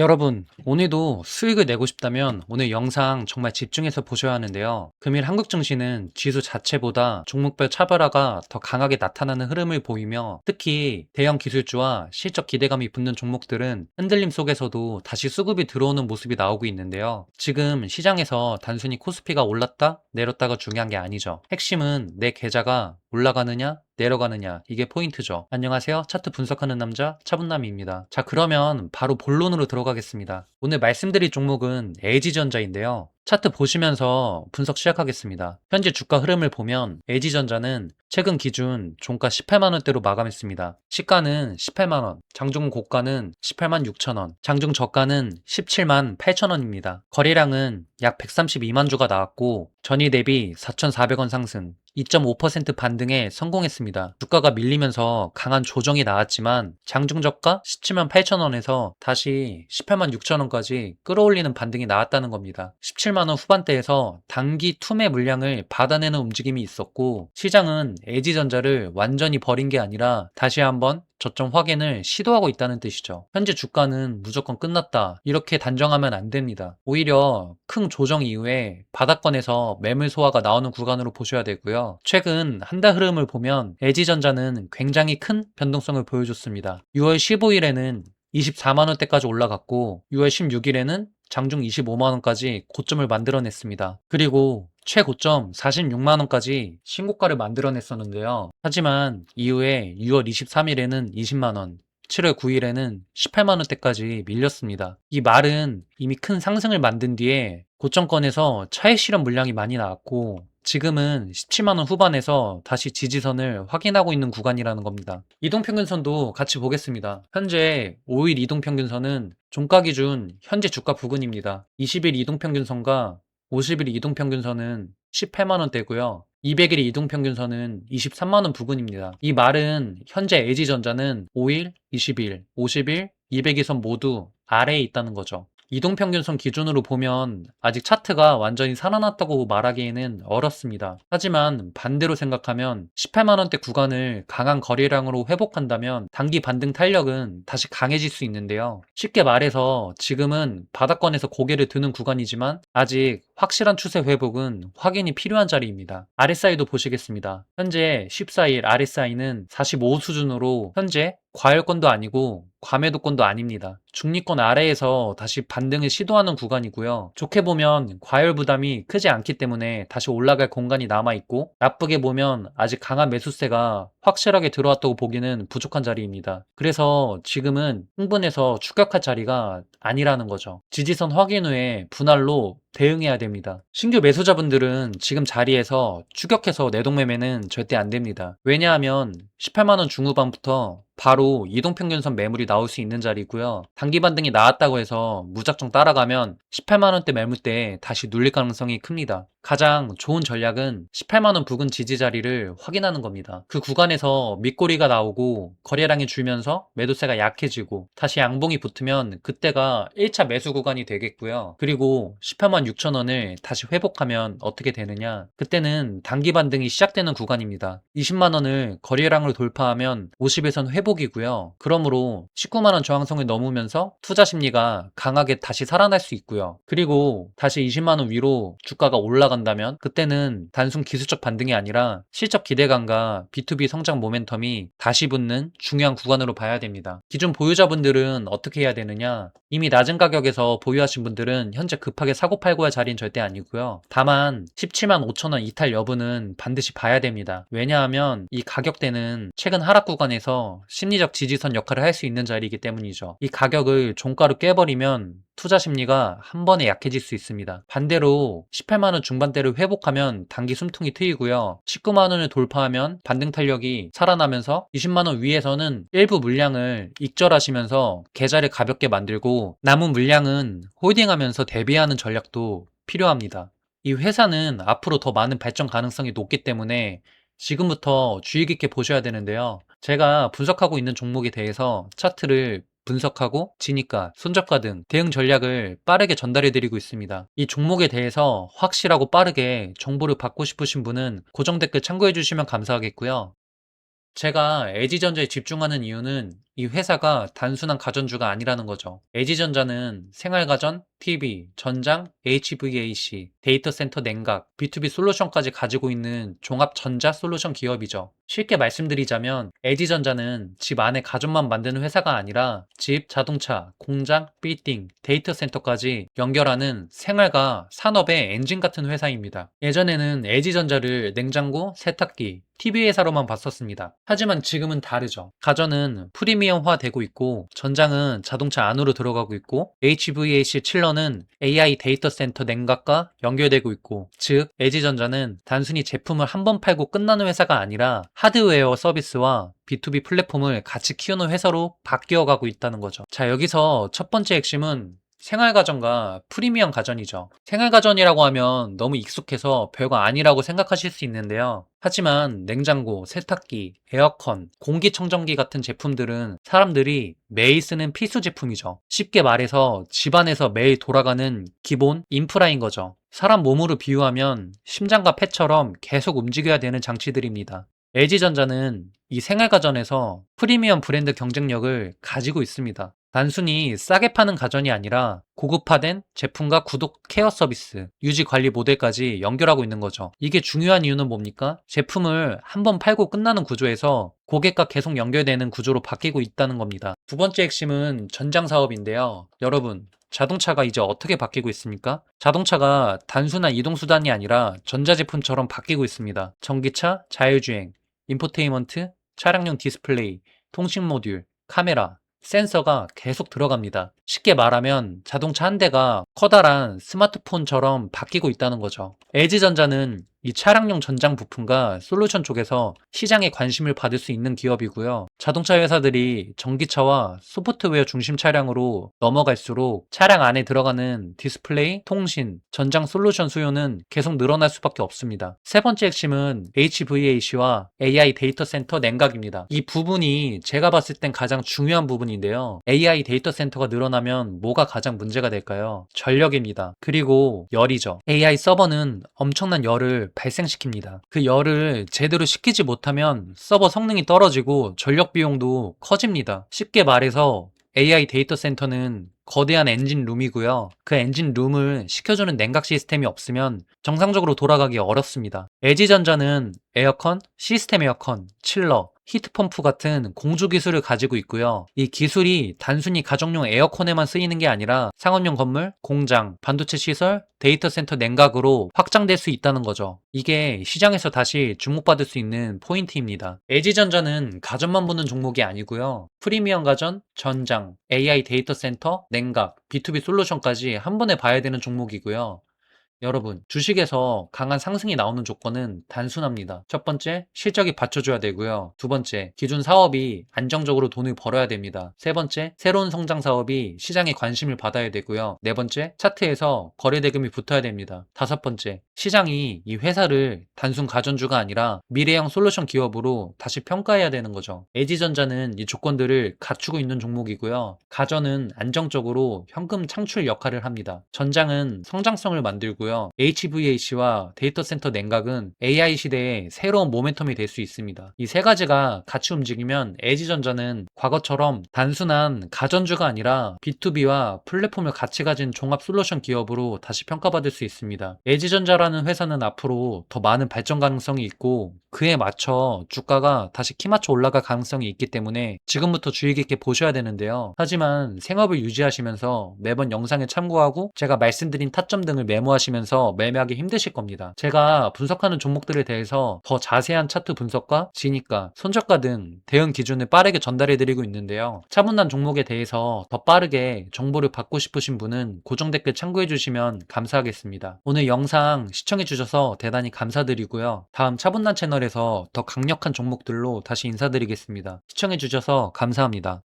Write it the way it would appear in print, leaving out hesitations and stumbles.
여러분, 오늘도 수익을 내고 싶다면 오늘 영상 정말 집중해서 보셔야 하는데요. 금일 한국 증시는 지수 자체보다 종목별 차별화가 더 강하게 나타나는 흐름을 보이며 특히 대형 기술주와 실적 기대감이 붙는 종목들은 흔들림 속에서도 다시 수급이 들어오는 모습이 나오고 있는데요. 지금 시장에서 단순히 코스피가 올랐다, 내렸다가 중요한 게 아니죠. 핵심은 내 계좌가 올라가느냐, 내려가느냐, 이게 포인트죠. 안녕하세요. 차트 분석하는 남자 차분남입니다. 자, 그러면 바로 본론으로 들어가겠습니다. 오늘 말씀드릴 종목은 LG전자인데요. 차트 보시면서 분석 시작하겠습니다. 현재 주가 흐름을 보면 LG전자는 최근 기준 종가 18만원대로 마감했습니다. 시가는 18만원, 장중 고가는 18만 6천원, 장중 저가는 17만 8천원입니다. 거래량은 약 132만 주가 나왔고 전일 대비 4,400원 상승, 2.5% 반등에 성공했습니다. 주가가 밀리면서 강한 조정이 나왔지만 장중 저가 17만 8천원에서 다시 18만 6천원까지 끌어올리는 반등이 나왔다는 겁니다. 17만원 후반대에서 단기 투매 물량을 받아내는 움직임이 있었고 시장은 LG전자를 완전히 버린 게 아니라 다시 한번 저점 확인을 시도하고 있다는 뜻이죠. 현재 주가는 무조건 끝났다, 이렇게 단정하면 안 됩니다. 오히려 큰 조정 이후에 바닥권에서 매물 소화가 나오는 구간으로 보셔야 되고요. 최근 한 달 흐름을 보면 LG전자는 굉장히 큰 변동성을 보여줬습니다. 6월 15일에는 24만원대까지 올라갔고 6월 16일에는 장중 25만원까지 고점을 만들어냈습니다. 그리고 최고점 46만원까지 신고가를 만들어냈었는데요. 하지만 이후에 6월 23일에는 20만원, 7월 9일에는 18만원대까지 밀렸습니다. 이 말은 이미 큰 상승을 만든 뒤에 고점권에서 차익 실현 물량이 많이 나왔고 지금은 17만원 후반에서 다시 지지선을 확인하고 있는 구간이라는 겁니다. 이동평균선도 같이 보겠습니다. 현재 5일 이동평균선은 종가 기준 현재 주가 부근입니다. 20일 이동평균선과 50일 이동평균선은 18만원대고요. 200일 이동평균선은 23만원 부근입니다. 이 말은 현재 LG전자는 5일, 20일, 50일, 200일선 모두 아래에 있다는 거죠. 이동평균선 기준으로 보면 아직 차트가 완전히 살아났다고 말하기에는 어렵습니다. 하지만 반대로 생각하면 18만원대 구간을 강한 거래량으로 회복한다면 단기 반등 탄력은 다시 강해질 수 있는데요. 쉽게 말해서 지금은 바닥권에서 고개를 드는 구간이지만 아직 확실한 추세 회복은 확인이 필요한 자리입니다. RSI도 보시겠습니다. 현재 14일 RSI는 45 수준으로 현재 과열권도 아니고 과매도권도 아닙니다. 중립권 아래에서 다시 반등을 시도하는 구간이고요. 좋게 보면 과열 부담이 크지 않기 때문에 다시 올라갈 공간이 남아있고 나쁘게 보면 아직 강한 매수세가 확실하게 들어왔다고 보기는 부족한 자리입니다. 그래서 지금은 흥분해서 추격할 자리가 아니라는 거죠. 지지선 확인 후에 분할로 대응해야 됩니다. 신규 매수자분들은 지금 자리에서 추격해서 내동매매는 절대 안 됩니다. 왜냐하면 18만원 중후반부터 바로 이동평균선 매물이 나올 수 있는 자리고요. 단기 반등이 나왔다고 해서 무작정 따라가면 18만원대 매물대에 다시 눌릴 가능성이 큽니다. 가장 좋은 전략은 18만원 부근 지지 자리를 확인하는 겁니다. 그 구간에서 밑꼬리가 나오고 거래량이 줄면서 매도세가 약해지고 다시 양봉이 붙으면 그때가 1차 매수 구간이 되겠고요. 그리고 18만 6천원을 다시 회복하면 어떻게 되느냐, 그때는 단기 반등이 시작되는 구간입니다. 20만원을 거래량으로 돌파하면 50에선 회복이고요. 그러므로 19만원 저항성을 넘으면서 투자 심리가 강하게 다시 살아날 수 있고요. 그리고 다시 20만원 위로 주가가 올라간다면 그때는 단순 기술적 반등이 아니라 실적 기대감과 B2B 성장 모멘텀이 다시 붙는 중요한 구간으로 봐야 됩니다. 기존 보유자분들은 어떻게 해야 되느냐, 이미 낮은 가격에서 보유하신 분들은 현재 급하게 사고 팔고 할 자리는 절대 아니고요. 다만 17만 5천원 이탈 여부는 반드시 봐야 됩니다. 왜냐하면 이 가격대는 최근 하락 구간에서 심리적 지지선 역할을 할 수 있는 자리이기 때문이죠. 이 가격을 종가로 깨버리면 투자 심리가 한 번에 약해질 수 있습니다. 반대로 18만원 중반대를 회복하면 단기 숨통이 트이고요. 19만원을 돌파하면 반등 탄력이 살아나면서 20만원 위에서는 일부 물량을 익절하시면서 계좌를 가볍게 만들고 남은 물량은 홀딩하면서 대비하는 전략도 필요합니다. 이 회사는 앞으로 더 많은 발전 가능성이 높기 때문에 지금부터 주의 깊게 보셔야 되는데요. 제가 분석하고 있는 종목에 대해서 차트를 분석하고 진입가, 손절가 등 대응 전략을 빠르게 전달해 드리고 있습니다. 이 종목에 대해서 확실하고 빠르게 정보를 받고 싶으신 분은 고정 댓글 참고해 주시면 감사하겠고요. 제가 LG전자에 집중하는 이유는 이 회사가 단순한 가전주가 아니라는 거죠. LG전자는 생활가전, TV, 전장, HVAC, 데이터 센터 냉각, B2B 솔루션까지 가지고 있는 종합 전자 솔루션 기업이죠. 쉽게 말씀드리자면 LG전자는 집 안에 가전만 만드는 회사가 아니라 집, 자동차, 공장, 빌딩, 데이터 센터까지 연결하는 생활과 산업의 엔진 같은 회사입니다. 예전에는 LG전자를 냉장고, 세탁기, TV 회사로만 봤었습니다. 하지만 지금은 다르죠. 가전은 프리미엄화 되고 있고, 전장은 자동차 안으로 들어가고 있고, HVAC 칠러는 AI 데이터 센터 냉각과 연결되고 있고, 즉 LG전자는 단순히 제품을 한 번 팔고 끝나는 회사가 아니라 하드웨어 서비스와 B2B 플랫폼을 같이 키우는 회사로 바뀌어가고 있다는 거죠. 자, 여기서 첫 번째 핵심은 생활가전과 프리미엄 가전이죠. 생활가전이라고 하면 너무 익숙해서 별거 아니라고 생각하실 수 있는데요. 하지만 냉장고, 세탁기, 에어컨, 공기청정기 같은 제품들은 사람들이 매일 쓰는 필수 제품이죠. 쉽게 말해서 집안에서 매일 돌아가는 기본 인프라인 거죠. 사람 몸으로 비유하면 심장과 폐처럼 계속 움직여야 되는 장치들입니다. LG전자는 이 생활가전에서 프리미엄 브랜드 경쟁력을 가지고 있습니다. 단순히 싸게 파는 가전이 아니라 고급화된 제품과 구독 케어 서비스, 유지 관리 모델까지 연결하고 있는 거죠. 이게 중요한 이유는 뭡니까? 제품을 한번 팔고 끝나는 구조에서 고객과 계속 연결되는 구조로 바뀌고 있다는 겁니다. 두 번째 핵심은 전장 사업인데요. 여러분, 자동차가 이제 어떻게 바뀌고 있습니까? 자동차가 단순한 이동수단이 아니라 전자제품처럼 바뀌고 있습니다. 전기차, 자율주행, 인포테인먼트, 차량용 디스플레이, 통신 모듈, 카메라, 센서가 계속 들어갑니다. 쉽게 말하면 자동차 한 대가 커다란 스마트폰처럼 바뀌고 있다는 거죠. LG전자는 이 차량용 전장 부품과 솔루션 쪽에서 시장에 관심을 받을 수 있는 기업이고요. 자동차 회사들이 전기차와 소프트웨어 중심 차량으로 넘어갈수록 차량 안에 들어가는 디스플레이, 통신, 전장 솔루션 수요는 계속 늘어날 수밖에 없습니다. 세 번째 핵심은 HVAC와 AI 데이터 센터 냉각입니다. 이 부분이 제가 봤을 땐 가장 중요한 부분인데요. AI 데이터 센터가 늘어나면 뭐가 가장 문제가 될까요? 전력입니다. 그리고 열이죠. AI 서버는 엄청난 열을 발생시킵니다. 그 열을 제대로 식히지 못하면 서버 성능이 떨어지고 전력 비용도 커집니다. 쉽게 말해서 AI 데이터 센터는 거대한 엔진 룸이고요. 그 엔진 룸을 식혀주는 냉각 시스템이 없으면 정상적으로 돌아가기 어렵습니다. LG전자는 에어컨, 시스템 에어컨, 칠러, 히트펌프 같은 공조 기술을 가지고 있고요. 이 기술이 단순히 가정용 에어컨에만 쓰이는 게 아니라 상업용 건물, 공장, 반도체 시설, 데이터 센터 냉각으로 확장될 수 있다는 거죠. 이게 시장에서 다시 주목받을 수 있는 포인트입니다. LG전자는 가전만 보는 종목이 아니고요. 프리미엄 가전, 전장, AI 데이터 센터, 냉각, B2B 솔루션까지 한 번에 봐야 되는 종목이고요. 여러분, 주식에서 강한 상승이 나오는 조건은 단순합니다. 첫 번째, 실적이 받쳐줘야 되고요. 두 번째, 기존 사업이 안정적으로 돈을 벌어야 됩니다. 세 번째, 새로운 성장 사업이 시장에 관심을 받아야 되고요. 네 번째, 차트에서 거래 대금이 붙어야 됩니다. 다섯 번째, 시장이 이 회사를 단순 가전주가 아니라 미래형 솔루션 기업으로 다시 평가해야 되는 거죠. LG전자는 이 조건들을 갖추고 있는 종목이고요. 가전은 안정적으로 현금 창출 역할을 합니다. 전장은 성장성을 만들고요. HVAC와 데이터 센터 냉각은 AI 시대의 새로운 모멘텀이 될 수 있습니다. 이 세 가지가 같이 움직이면 LG전자는 과거처럼 단순한 가전주가 아니라 B2B와 플랫폼을 같이 가진 종합 솔루션 기업으로 다시 평가받을 수 있습니다. LG전자라는 회사는 앞으로 더 많은 발전 가능성이 있고 그에 맞춰 주가가 다시 키 맞춰 올라갈 가능성이 있기 때문에 지금부터 주의 깊게 보셔야 되는데요. 하지만 생업을 유지하시면서 매번 영상을 참고하고 제가 말씀드린 타점 등을 메모하시면서 매매하기 힘드실 겁니다. 제가 분석하는 종목들에 대해서 더 자세한 차트 분석과 진입가, 손절가 등 대응 기준을 빠르게 전달해 드리고 있는데요. 차분한 종목에 대해서 더 빠르게 정보를 받고 싶으신 분은 고정 댓글 참고해 주시면 감사하겠습니다. 오늘 영상 시청해 주셔서 대단히 감사드리고요. 다음 차분한 채널에서 더 강력한 종목들로 다시 인사드리겠습니다. 시청해 주셔서 감사합니다.